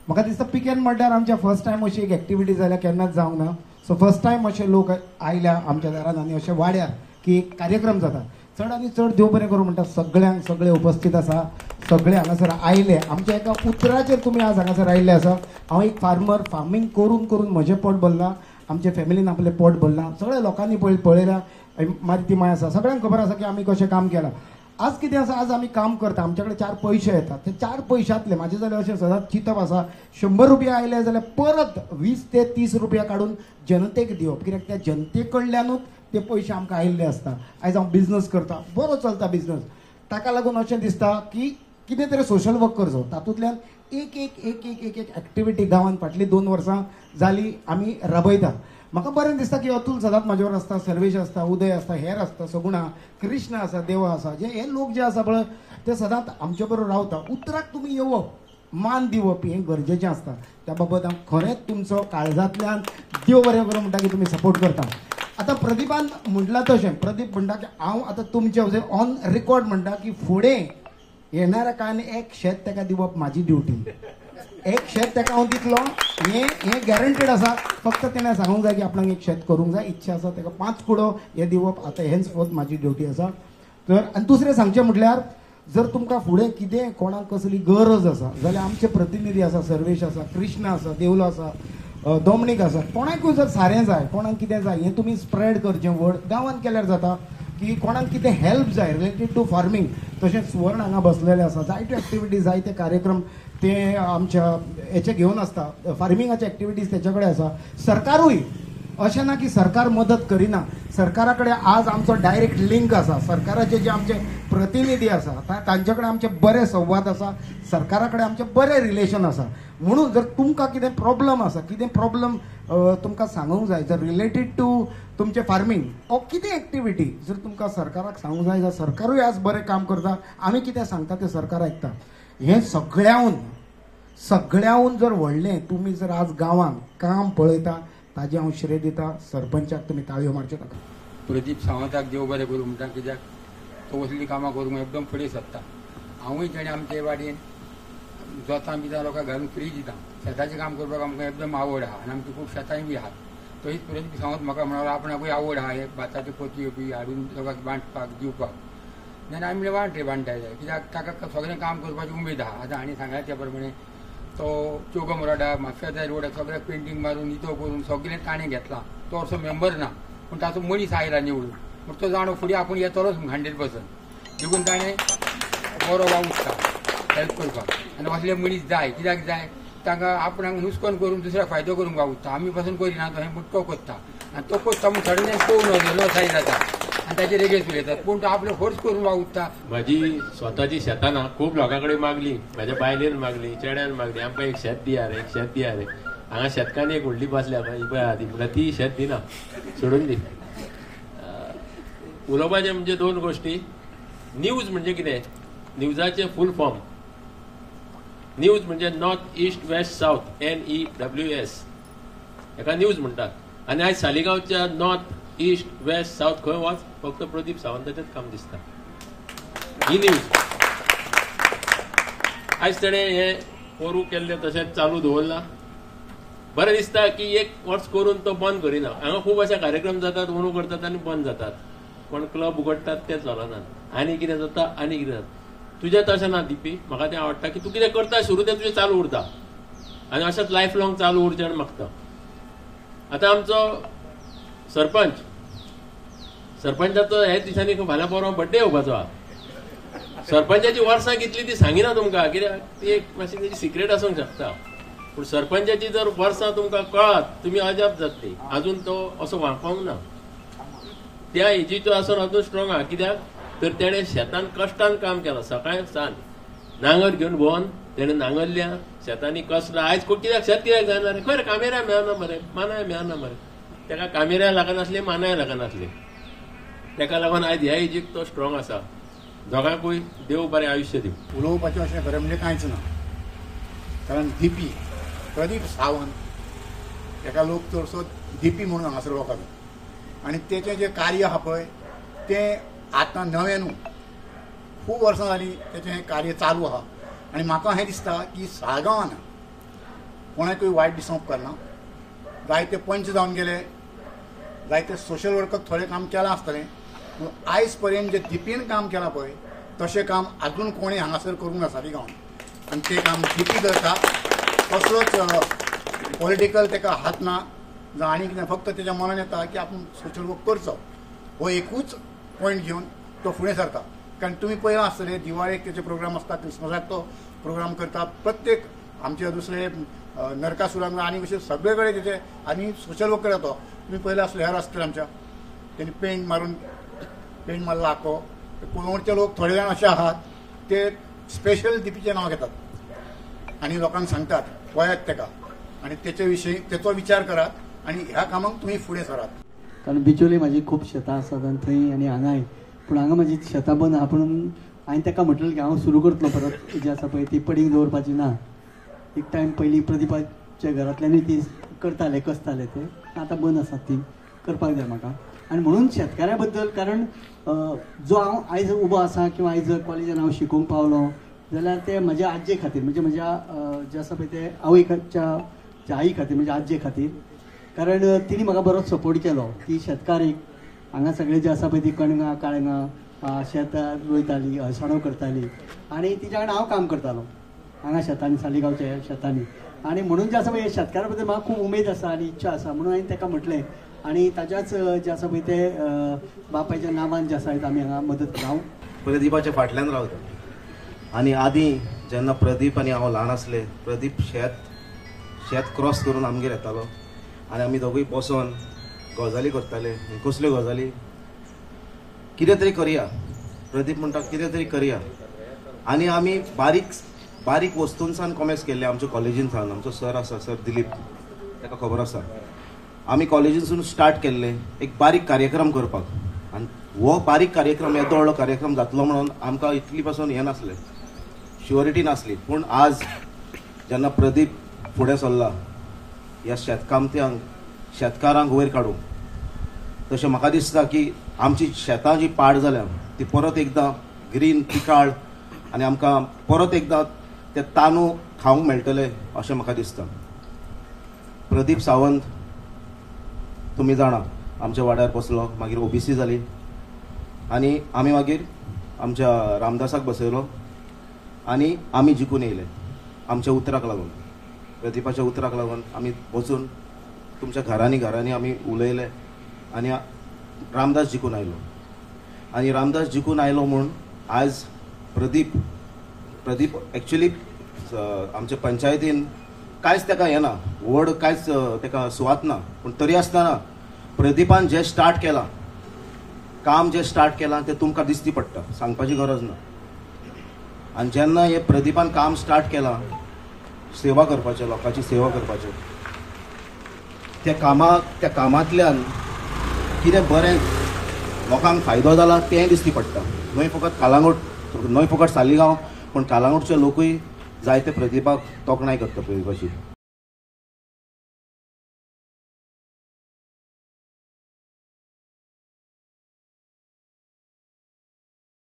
म्हाका दिसता पिकेन म्हणल्यार आमच्या फर्स्ट टायम अशी एक एक्टिविटी जाल्या केन्नाच जावंक ना. सो फर्स्ट टायम अशे लोक आयल्या आमच्या दारान आनी अशे वाड्यार की एक कार्यक्रम जाता. चड आनी चड देव बरें करूं म्हणटा सगळ्यांक, सगळे उपस्थित आसा, सगळे हांगासर आयले. आमच्या एका उतराचेर तुमी आज हांगासर आयिल्ले आसा. हांव एक फार्मर, फार्मींग करून करून म्हजें पोट भरलां, आमच्या फॅमिलीन आपलें पोट भरलां. सगळ्या लोकांनी पळयल्या, मारी ती माय आसा, सगळ्यांक खबर आसा की आमी कशें काम केलां. आज कितें आसा, आज आमी काम करता, आमच्याकडे 4 पयशे येतात. ते 4 पयशांतले म्हाजे जाल्यार अशें सदांच चिंतप आसा, 100 रुपया आयले जाल्यार परत 20 ते 30 रुपया काडून जनतेक दिवप. कित्याक त्या जनते कडल्यानूच ते पयशे आमकां आयिल्ले आसता. आयज हांव बिझनस करता, बरो चलता बिझनस, ताका लागून अशें दिसता की कितें तरी सोशल वर्क करचो. तातूंतल्यान एक एक एक एक एक एक एक्टिविटी गांवांत फाटलीं 2 वर्सां जालीं आमी राबयता. म्हाका बरें दिसता की अतुल सदांच म्हाजे बरोबर आसता, सर्वेश आसता, उदय आसता, हेर आसता, सगुणा, कृष्ण आसा, देवा आसा, जे हे लोक जे आसा पळय ते सदांच आमचे बरोबर रावता. उतराक तुमी येवप, मान दिवप हें गरजेचें आसता. त्या बाबत हांव खरेंच तुमचो काळजांतल्यान देव बरें करूं म्हणटा की तुमी सपोर्ट करता. आतां प्रदीपान म्हटलां तशें, प्रदीप म्हणटा की हांव आतां तुमचे ऑन रेकॉर्ड म्हणटा की फुडें येणाऱ्या काळान एक शेत ताका दिवप म्हाजी ड्युटी. एक शेत ताका हांव दितलो, हें गॅरंटेड आसा. फक्त तेणें सांगूंक जाय की आपणाक एक शेत करूंक जाय, इच्छा आसा ताका 5 कुडो हें दिवप आतां हेंच फक्त म्हाजी ड्युटी आसा. तर आनी दुसरें सांगचें म्हटल्यार जर तुमकां फुडें कितें कोणाक कसली गरज आसा जाल्यार आमचे प्रतिनिधी आसा, सर्वेश आसा, कृष्ण आसा, देवलो आसा, दोमणीक आसा, कोणाकूय जर सारें जाय, कोणाक कितें जाय हें तुमी स्प्रेड करचें. वर्ड गांवांत केल्यार जाता की कोणाक कितें हेल्प जाय रिलेटेड टू फार्मींग. तशेंच सुवर्ण हांगा बसलेले आसा, जायत्यो एक्टिविटीज, जायते कार्यक्रम ते आमच्या हेचे घेवन आसता, फार्मिंगाचे एक्टिविटीज तेचे कडेन आसा. सरकारूय अशें ना की सरकार मदत करिना. सरकारा कडेन आज आमचो डायरेक्ट लिंक आसा. सरकाराचे जे आमचे प्रतिनिधी आसा तांचे कडेन आमचे बरे संवाद आसा, सरकारा कडेन आमचे बरे रिलेशन आसा. म्हणून जर तुमकां कितें प्रॉब्लम आसा, कितें प्रॉब्लम तुमकां सांगूंक जाय जर रिलेटेड टू तुमचे फार्मींग ओ कितें एक्टिविटी जर तुमकां सरकाराक सांगूंक जाय जाल्यार सरकारूय आज बरें काम करता. आमी कितें सांगता तें सरकार आयकता. हें सगळ्याहून जर व्हडलें तुमी जर आज गांवांत काम पळयता ताजें हांव श्रेय दिता. सरपंचाक तुमी ताळयो मारच्यो ताका. प्रदीप सावंताक देव बरें करूं म्हणटा, कित्याक तो असली कामां करूंक एकदम फुडें सरता. हांवूय तेणें आमचे वाडीन जोतां बितां लोकांक घालून फ्री दिता. शेताचें काम करपाक आमकां एकदम आवड आहा आनी आमची खूब शेतांय बी आहात. तशीच प्रदीप सावंत म्हाका म्हणालो आपणाकूय आवड आहा हे भाताच्यो पोतयो बी हाडून लोकांक वांटपाक दिवपाक. जाल्यार आमी म्हणलें वांट रे वांटाय जाय, कित्याक ताका सगळें काम करपाची उमेद आहा. आतां हांणी सांगल्या त्या प्रमाणे तो चौगम रोडा, म्हापशा रोडा सगळ्याक पेंटींग मारून नितो करून सगळें ताणें घेतला. तो असो मेंबर ना पूण ताचो मनीस आयला निवडून. पूण तो जाणो फुडें आपूण येतलोच 100%. देखून ताणें बरो वावुरता हेल्प करपाक. आनी असले मनीस जाय. कित्याक जाय, तांकां आपणाक नुस्कान करून दुसऱ्याक फायदो करूंक वावुरता. आमी पासून करिना, तो हें तो करता आनी तो करता म्हूण सडन पळोवन लॉसाय जाता आनी ताचेर रेगेस उलयतात. पूण तो आपलो फोर्स करून वावुरता. म्हाजी स्वताची शेतां ना, खूब लोकां कडेन मागली, म्हाज्या बायलेन मागली, चेड्यान मागली, आमकां एक शेत दिया रे, एक शेत दिया रे. हांगा शेतकांनी एक व्हडली बसल्या पळय ती म्हणल्यार ती शेत दिना, सोडून दी. उलोवपाचें म्हणजे 2 गोश्टी. न्यूज म्हणजे कितें, न्यूजाचे फूल फॉर्म. न्यूज म्हणजे north east west south NEWS, हेका न्यूज म्हणटात. आनी आयज सालिगांवच्या नॉर्थ ईस्ट वेस्ट साऊथ खंय वच फक्त प्रदीप सावंताचेंच काम दिसता. ही न्यूज आयज ताणें हें पोरू केल्लें तशेंच चालू दवरला. बरें दिसता की 1 वर्स करून तो बंद करिना. हांगा खूब अशे कार्यक्रम जातात, उणो करतात आनी बंद जातात. कोण क्लब उगडटात ते चलनात. आनी कितें जाता, आनी कितें जाता. तुजें तशें ना दिपी. म्हाका तें आवडटा की तूं कितें करता सुरू तें तुजें चालू उरता आनी अशेंच लायफ लाँग चालू उरचें आनी मागता. आतां आमचो सरपंचाचो ह्या दिसांनी फाल्यां परवा बड्डे येवपाचो आहा. सरपंचाची वर्सां कितली ती सांगिना तुमकां, कित्याक ती एक मातशी तेजी सिक्रेट आसूंक शकता. पूण सरपंचाची जर वर्सां तुमकां कळत तुमी अजाप जातली. आजून तो असो वांकोवंक ना. त्या एजीचो आसून अजून स्ट्रॉंग आहा. कित्याक तर तेणें शेतान कश्टान काम केलां. सकाळी सांज नांगर घेवन भोवन तेणें नांगरल्या, शेतांनी कसला. आयज कित्याक शेत कित्याक जायना रे, खंय रे कामेऱ्या मेळना मरे, मानाय मेळना मरे. ताका कामेऱ्या लागनासले, मानाय लागनासले. ताका लागून आयज ह्या एजीक तो स्ट्रॉंग आसा. दोगांकूय देव बरें आयुश्य दिवं. उलोवपाचें अशें खरें म्हणजे कांयच ना. कारण DP प्रदीप सावंत ताका लोक चडसो DP म्हणून हांगासर वळखतात. आनी तेचें जें कार्य आहा पळय तें आतां नवें न्हू, खूब वर्सां जालीं तेचें हें कार्य चालू आहा. आनी म्हाका हें दिसता की साळगांवान कोणाकूय वायट दिसोवंक उपकारना. जायते पंच जावन गेले, जायते सोशल वर्काक थोडें काम केलां आसतलें, पूण आयज पर्यंत जे डीपीन काम केलां पळय तशें काम आजून कोणें हांगासर करूंक ना सारी गांवांत. आनी तें काम डीपी करता. कसलोच पॉलिटिकल तेका हात ना जावं आनी कितें, फक्त तेच्या मनान येता की आपूण सोशल वर्क करचो हो एकूच पॉयंट घेवन तो फुडें सरता. कारण तुमी पळयलां आसतलें दिवाळेक तेचे प्रोग्राम आसता, क्रिसमसाक तो प्रोग्राम करता, प्रत्येक आमचे दुसरे नरकासुरान आनी अशें सगळे कडेन तेचे आनी सोशल वर्क करता. तो तुमी पळयलां आसलें ह्या रस्त्यार आमच्या तेणी पेंट मारला आखो. कोलवणचे लोक थोडे जाण असे आहात ते स्पेशल डीपीचें नांव घेतात आनी लोकांक सांगतात पळयात तेका, आनी तेचे विशयी तेचो विचार करात आनी ह्या कामाक तुमी फुडें सरात. कारण बिचोली म्हाजी खूब शेतां आसात आनी थंय आनी हांगाय, पूण हांगा म्हाजी शेतां बंद आहा. पूण हांवें ताका म्हटलें की हांव सुरू करतलो परत जी आसा पळय ती पडींग दवरपाची ना. एक टायम पयलीं प्रदीपाच्या घरांतल्यानूय ती करताले कसताले ते, आतां बंद आसात ती करपाक जाय म्हाका. आनी म्हणून शेतकाऱ्या बद्दल, कारण जो हांव आयज उबो आसा किंवा आयज कॉलेजान हांव शिकूंक पावलो जाल्यार ते म्हज्या आज्जे खातीर, म्हणजे म्हज्या जे आसा पळय ते आवयच्या आई खातीर, म्हणजे आज्जे खातीर. कारण तिणी म्हाका बरोच सपोर्ट केलो. ती शेतकारीक हांगा सगळे जे आसा पळय ती कणगां काळगां शेत रोयताली, अळसाणो करताली आनी तिच्या कडेन हांव काम करतालो हांगा शेतांनी, सालिगांवच्या शेतांनी. आनी म्हणून जे आसा पळय शेतकारा बद्दल म्हाका खूब उमेद आसा आनी इच्छा आसा. म्हणून हांवें ताका म्हटलें आनी ताच्याच जे आसा पळय ते बापायच्या नांवान जे आसा आमी हांगा मदत हांव प्रदीपाच्या फाटल्यान रावता. आनी आदीं जेन्ना प्रदीप आनी हांव ल्हान आसले, प्रदीप शेत क्रॉस करून आमगेर येतालो आनी आमी दोगूय बसोन गजाली करताले. कसल्यो गजाली, कितें तरी करया. प्रदीप म्हणटा कितें तरी करया. आनी आमी बारीक वस्तूंसान कॉमेर्स केल्ले आमच्या कॉलेजींतल्यान. आमचो सर आसा, सर दिलीप, ताका खबर आसा. आमी कॉलेजींतसून स्टार्ट केल्ले एक बारीक कार्यक्रम करपाक. आनी हो बारीक कार्यक्रम येदो व्हडलो कार्यक्रम जातलो म्हणून आमकां इतली पासून हें नासलें, शुअरिटी नासली. पूण आज जेन्ना प्रदीप फुडें सरला ह्या शेतकारांक वयर काडूंक, तशें म्हाका दिसता की आमची शेतां जी पाड जाल्या ती परत एकदां ग्रीन पिकाळ आनी आमकां परत एकदां ते तांदूळ खावंक मेळटले अशें म्हाका दिसता. प्रदीप सावंत तुमी जाणा आमच्या वाड्यार बसलो, मागीर ओबीसी जाली आनी आमी मागीर आमच्या रामदासाक बसयलो आनी आमी जिखून येयले आमच्या उतराक लागून. प्रदीपाच्या उतराक लागून आमी वचून तुमच्या घरांनी आमी उलयले आनी रामदास जिखून आयलो. आनी रामदास जिखून आयलो म्हूण आज प्रदीप एक्चुली आमच्या पंचायतीन कांयच ताका येना, व्हड कांयच ताका सुवात ना. पूण तरी आसतना प्रदीपान जें स्टार्ट केलां, काम जें स्टार्ट केलां तें तुमकां दिसती पडटा, सांगपाची गरज ना. आनी जेन्ना हे प्रदीपान काम स्टार्ट केलां सेवा करपाचें, लोकांची सेवा करपाचें, त्या कामांतल्यान कितें बरें लोकांक फायदो जाला तें दिसती पडटा. न्हय फकत सालिगांव, पूण कालांगूटचे लोकूय जायते प्रदीपाक तोखणाय करता प्रदीपाची.